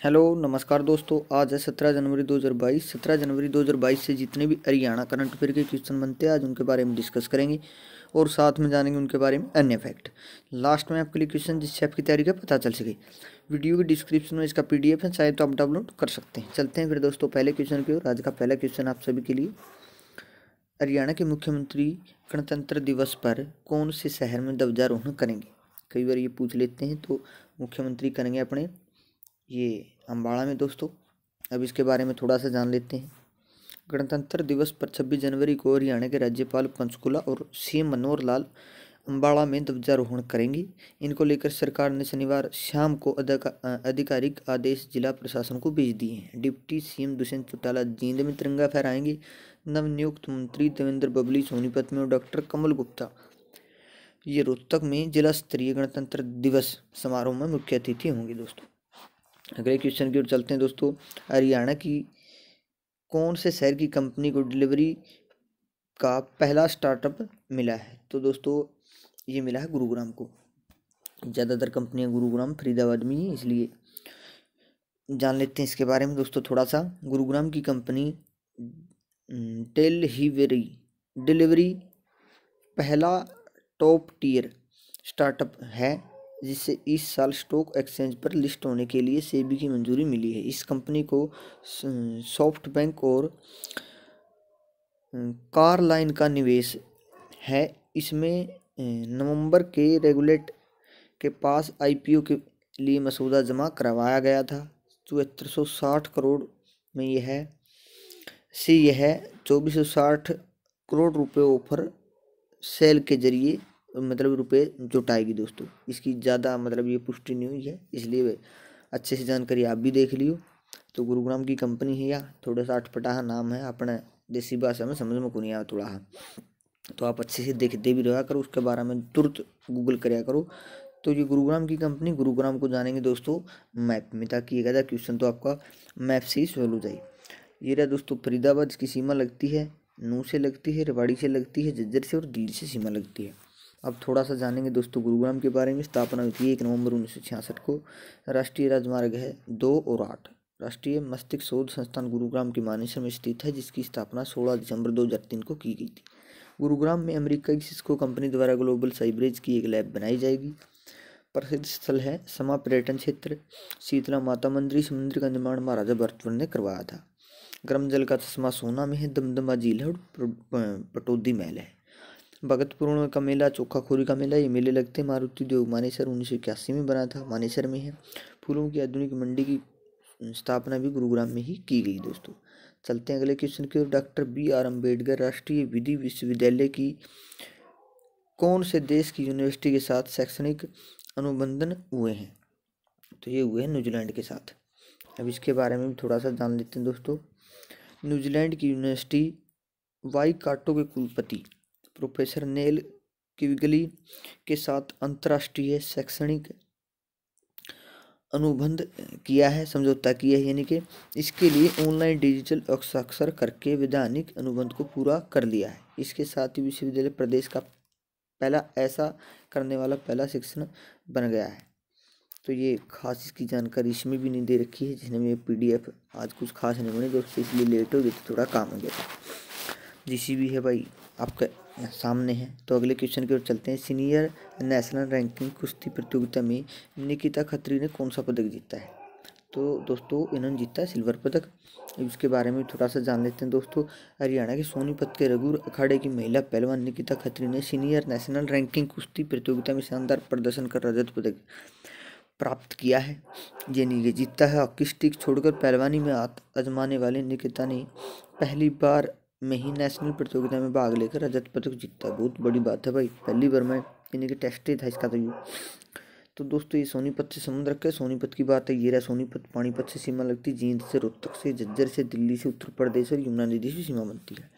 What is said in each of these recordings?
Hello नमस्कार दोस्तों। आज है 17 जनवरी 2022। 17 जनवरी 2022 से जितने भी हरियाणा करंट अफेयर के क्वेश्चन बनते हैं आज उनके बारे में डिस्कस करेंगे और साथ में जानेंगे उनके बारे में अन्य फैक्ट। लास्ट में आपके लिए क्वेश्चन जिससे आपकी तैयारी का पता चल सके। वीडियो के डिस्क्रिप्शन में इसका PDF है, चाहे तो आप डाउनलोड कर सकते हैं। चलते हैं फिर दोस्तों पहले क्वेश्चन की ओर। आज का पहला क्वेश्चन आप सभी के लिए, हरियाणा के मुख्यमंत्री गणतंत्र दिवस पर कौन से शहर में ध्वजारोहण करेंगे। कई बार ये पूछ लेते हैं, तो मुख्यमंत्री करेंगे अपने ये अम्बाड़ा में दोस्तों। अब इसके बारे में थोड़ा सा जान लेते हैं। गणतंत्र दिवस पर 26 जनवरी को हरियाणा के राज्यपाल पंचकुला और CM मनोहर लाल अम्बाड़ा में ध्वजारोहण करेंगे। इनको लेकर सरकार ने शनिवार शाम को आधिकारिक आदेश जिला प्रशासन को भेज दिए हैं। डिप्टी CM दुष्यंत चौटाला जींद में तिरंगा फहराएंगे। नवनियुक्त मंत्री देवेंद्र बबली सोनीपत में और डॉक्टर कमल गुप्ता ये रोहतक में जिला स्तरीय गणतंत्र दिवस समारोह में मुख्य अतिथि होंगे दोस्तों। अगले क्वेश्चन की ओर चलते हैं दोस्तों। हरियाणा की कौन से शहर की कंपनी को डिलीवरी का पहला स्टार्टअप मिला है। तो दोस्तों ये मिला है गुरुग्राम को। ज़्यादातर कंपनियां गुरुग्राम फरीदाबाद में ही, इसलिए जान लेते हैं इसके बारे में दोस्तों थोड़ा सा। गुरुग्राम की कंपनी डिलीवरी पहला टॉप टियर स्टार्टअप है जिससे इस साल स्टॉक एक्सचेंज पर लिस्ट होने के लिए सेबी की मंजूरी मिली है। इस कंपनी को सॉफ्ट बैंक और कार लाइन का निवेश है। इसमें नवंबर के रेगुलेट के पास IPO के लिए मसूदा जमा करवाया गया था। 7460 करोड़ में यह 2460 करोड़ रुपए ऑफर सेल के जरिए रुपए जुटाएगी दोस्तों। इसकी ज़्यादा ये पुष्टि नहीं हुई है, इसलिए अच्छे से जानकारी आप भी देख लियो। तो गुरुग्राम की कंपनी है, या थोड़ा सा अटपटा नाम है, अपने देसी भाषा में समझ में को नहीं आया थोड़ा। तो आप अच्छे से देखते भी रहा करो, उसके बारे में तुरंत गूगल कराया करो। तो ये गुरुग्राम की कंपनी, गुरुग्राम को जानेंगे दोस्तों मैप में, ताकि एक आधा क्वेश्चन तो आपका मैप से ही सॉल्व हो जाए। ये रहा दोस्तों फरीदाबाद की सीमा लगती है, नूह से लगती है, रेवाड़ी से लगती है, झज्जर से और दिल्ली से सीमा लगती है। अब थोड़ा सा जानेंगे दोस्तों गुरुग्राम के बारे में। स्थापना हुई थी 1 नवंबर 1966 को। राष्ट्रीय राजमार्ग है 2 और 8। राष्ट्रीय मस्तिष्क शोध संस्थान गुरुग्राम के मानेसर में स्थित है, जिसकी स्थापना 16 दिसंबर 2003 को की गई थी। गुरुग्राम में अमेरिका की सिस्को कंपनी द्वारा ग्लोबल साइब्रेज की एक लैब बनाई जाएगी। प्रसिद्ध स्थल है समा पर्यटन क्षेत्र। शीतला माता मंदिर, इस मंदिर का निर्माण महाराजा भरतवर्ष ने करवाया था। गर्म जल का चश्मा सोना में है। दमदमा झील है और पटौदी महल है। भगतपुर का मेला, चोखाखोरी का मेला, ये मेले लगते हैं। मारुति उद्योग मानेसर 1981 में बना था, मानेसर में है। फूलों की आधुनिक मंडी की स्थापना भी गुरुग्राम में ही की गई दोस्तों। चलते हैं अगले क्वेश्चन की ओर। डॉक्टर BR अम्बेडकर राष्ट्रीय विधि विश्वविद्यालय की कौन से देश की यूनिवर्सिटी के साथ शैक्षणिक अनुबंधन हुए हैं। तो ये हुए हैं न्यूजीलैंड के साथ। अब इसके बारे में भी थोड़ा सा जान लेते हैं दोस्तों। न्यूजीलैंड की यूनिवर्सिटी वाईकाटो के कुलपति प्रोफेसर नेल किविगली के साथ अंतर्राष्ट्रीय शैक्षणिक अनुबंध किया है, समझौता किया है, यानी कि इसके लिए ऑनलाइन डिजिटल हस्ताक्षर करके वैधानिक अनुबंध को पूरा कर लिया है। इसके साथ ही विश्वविद्यालय प्रदेश का पहला ऐसा करने वाला पहला शिक्षण बन गया है। तो ये खास इसकी जानकारी इसमें भी नहीं दे रखी है, जिसने में PDF आज कुछ खास नहीं बने दोस्तों, इसलिए लेट हो गई थी, थोड़ा काम हो गया था। GCB है भाई आपके सामने है। तो अगले क्वेश्चन की ओर चलते हैं। सीनियर नेशनल रैंकिंग कुश्ती प्रतियोगिता में निकिता खत्री ने कौन सा पदक जीता है। तो दोस्तों इन्होंने जीता है सिल्वर पदक। इसके बारे में थोड़ा सा जान लेते हैं दोस्तों। हरियाणा के सोनीपत के रघुर अखाड़े की महिला पहलवान निकिता खत्री ने सीनियर नेशनल रैंकिंग कुश्ती प्रतियोगिता में शानदार प्रदर्शन कर रजत पदक प्राप्त किया है, यानी ये जीता है। हॉकी स्टिक छोड़कर पहलवानी में आजमाने वाले निकिता ने पहली बार में ही नेशनल प्रतियोगिता में भाग लेकर रजत पदक जीता। बहुत बड़ी बात है भाई, पहली बार में, यानी कि टेस्ट ही था इसका। तो दोस्तों ये सोनीपत से संबंध रखा है। सोनीपत की बात है, ये रहा सोनीपत। पानीपत से सीमा लगती, जींद से, रोहतक से, झज्जर से, दिल्ली से, उत्तर प्रदेश और यमुना नदी से सीमा बनती है।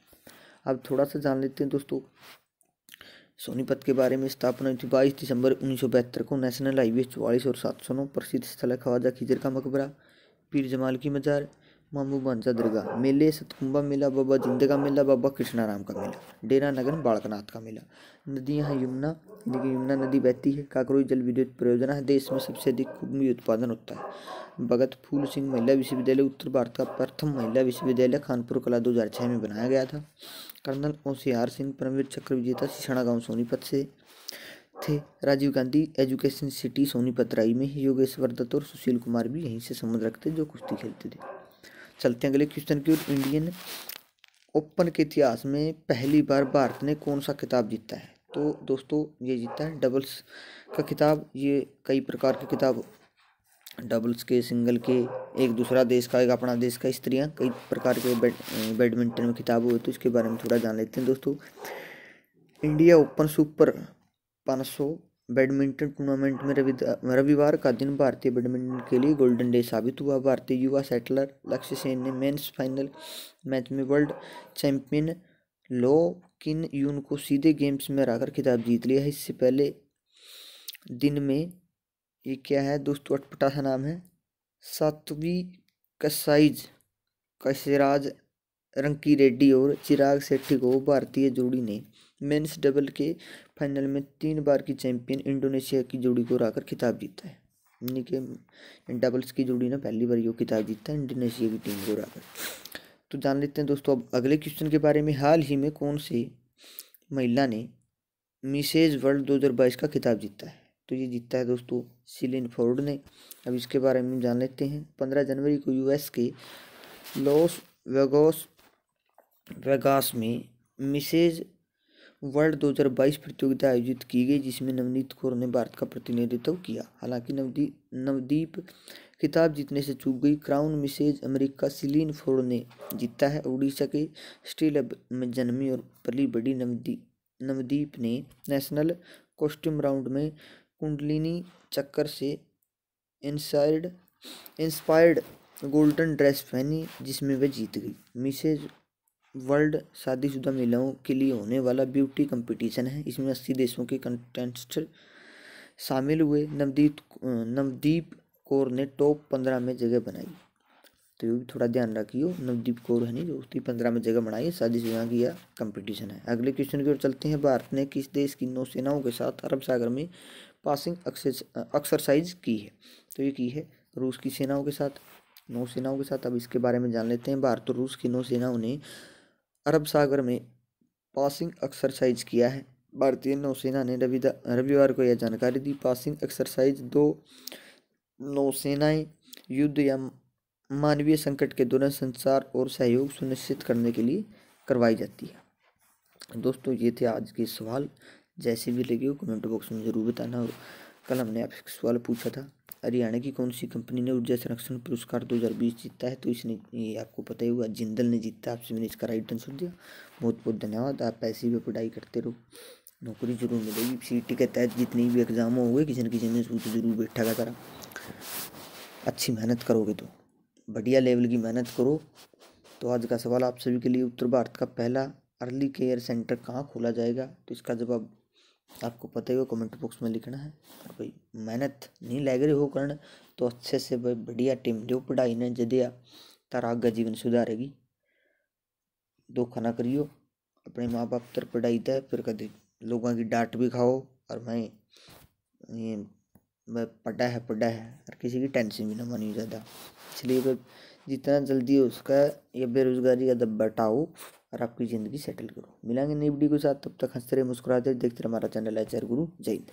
अब थोड़ा सा जान लेते हैं दोस्तों सोनीपत के बारे में। स्थापना हुई थी 22 दिसंबर 1972 को। नेशनल हाईवे 44 और 709। प्रसिद्ध स्थल है ख्वाजा खिजर का मकबरा, पीर जमाल की मजार, मामू भांजा दरगाह। मेले सतकुंभा मेला, बाबा जिंदे का मेला, बाबा कृष्णाराम का मेला, डेरा नगर बालकनाथ का मेला। नदियां हैं यमुना, यमुना नदी बहती है। काकरोई जल विद्युत परियोजना है। देश में सबसे अधिक कुम्भी उत्पादन होता है। भगत फूल सिंह महिला विश्वविद्यालय उत्तर भारत का प्रथम महिला विश्वविद्यालय कानपुर कला 2006 में बनाया गया था। कर्नल होशियार सिंह परमवीर चक्र विजेता सिसना गांव सोनीपत से थे। राजीव गांधी एजुकेशन सिटी सोनीपत राई में। योगेश्वर दत्त और सुशील कुमार भी यहीं से संबंध रखते जो कुश्ती खेलते थे। चलते हैं अगले क्वेश्चन की ओर। इंडियन ओपन के इतिहास में पहली बार भारत ने कौन सा खिताब जीता है? तो दोस्तों ये जीता है डबल्स का खिताब। ये कई प्रकार के खिताब, डबल्स के, सिंगल के, एक दूसरा देश का, एक अपना देश का, इस तरह कई प्रकार के बैडमिंटन में खिताब हुए, तो इसके बारे में थोड़ा जान लेते हैं दोस्तों। India open super 500 badminton tournament में रविवार का दिन भारतीय बैडमिंटन के लिए गोल्डन डे साबित हुआ। भारतीय युवा सेटलर लक्ष्य सेन ने मेंस फाइनल मैच में वर्ल्ड चैंपियन लो किन यून को सीधे गेम्स में हराकर खिताब जीत लिया है। इससे पहले दिन में ये क्या है दोस्तों, अटपटा सा नाम है, सात्वी कशिराज रंकी रेड्डी और चिराग शेट्टी को भारतीय जोड़ी ने मेंस डबल के फाइनल में 3 बार की चैंपियन इंडोनेशिया की जोड़ी को हराकर खिताब जीता है। यानी कि डबल्स की जोड़ी ने पहली बार ये खिताब जीता है इंडोनेशिया की टीम को हराकर। तो जान लेते हैं दोस्तों अब अगले क्वेश्चन के बारे में। हाल ही में कौन सी महिला ने मिसेज वर्ल्ड 2022 का खिताब जीता है? तो ये जीता है दोस्तों सिलिन फोर्ड ने। अब इसके बारे में जान लेते हैं। 15 जनवरी को यूएस के लॉस वेगास में मिसेज वर्ल्ड 2022 प्रतियोगिता आयोजित की गई, जिसमें नवनीत कौर ने भारत का प्रतिनिधित्व किया। हालांकि नवदीप खिताब जीतने से चूक गई। क्राउन मिसेज अमेरिका सिलिन फोर्ड ने जीता है। उड़ीसा के स्टील में जन्मी और पली बड़ी नवदीप ने नेशनल कॉस्ट्यूम राउंड में कुंडलिनी चक्कर से इंस्पायर्ड गोल्डन ड्रेस पहनी, जिसमें वह जीत गई। मिसेज वर्ल्ड शादीशुदा महिलाओं के लिए होने वाला ब्यूटी कंपटीशन है। इसमें 80 देशों के कंटेस्टेंट शामिल हुए। नवदीप कौर ने टॉप 15 में जगह बनाई। तो ये भी थोड़ा ध्यान रखियो, नवदीप कौर है नहीं जो उसकी 15 में जगह बनाई, शादीशुदा की यह कंपटीशन है। अगले क्वेश्चन की ओर चलते हैं। भारत ने किस देश की नौसेनाओं के साथ अरब सागर में पासिंग एक्सरसाइज की है? तो ये की है रूस की सेनाओं के साथ, नौसेनाओं के साथ। अब इसके बारे में जान लेते हैं। भारत और रूस की नौसेनाओं ने अरब सागर में पासिंग एक्सरसाइज किया है। भारतीय नौसेना ने रविवार को यह जानकारी दी। पासिंग एक्सरसाइज 2 नौसेनाएं युद्ध या मानवीय संकट के दौरान संचार और सहयोग सुनिश्चित करने के लिए करवाई जाती है। दोस्तों ये थे आज के सवाल। जैसे भी लगे हो कमेंट बॉक्स में ज़रूर बताना। और कल हमने आपसे सवाल पूछा था, हरियाणा की कौन सी कंपनी ने ऊर्जा संरक्षण पुरस्कार 2020 जीता है? तो इसने, ये आपको पता ही होगा, जिंदल ने जीता। आपसे मैंने इसका राइट आंसर दिया। बहुत बहुत धन्यवाद। आप ऐसी भी पढ़ाई करते रहो, नौकरी जरूर मिलेगी। सीईटी के तहत जितनी भी एग्जाम होंगे किसी न किसी में सूच जरूर बैठा का तरह। अच्छी मेहनत करोगे तो बढ़िया लेवल की मेहनत करो। तो आज का सवाल आप सभी के लिए, उत्तर भारत का पहला अर्ली केयर सेंटर कहाँ खोला जाएगा? तो इसका जवाब आपको पता ही हो, कमेंट बॉक्स में लिखना है। और भाई मेहनत नहीं लग रही हो करना तो अच्छे से भाई बढ़िया टीम जो पढ़ाई ने जदिया तारा आगे जीवन सुधारेगी। धोखा ना करियो, अपने माँ बाप तर पढ़ाई दे, फिर कभी लोगों की डांट भी खाओ। और मैं पढ़ा है और किसी की टेंशन भी ना मानी ज़्यादा। इसलिए जितना जल्दी हो उसका ये बेरोजगारी का दब हटाओ और आपकी ज़िंदगी सेटल करो। मिलेंगे नई वीडियो के साथ, तब तक हंसते रहे, मुस्कुराते रहे, देखते रहे हमारा चैनल एचआर गुरु। जय हिंद।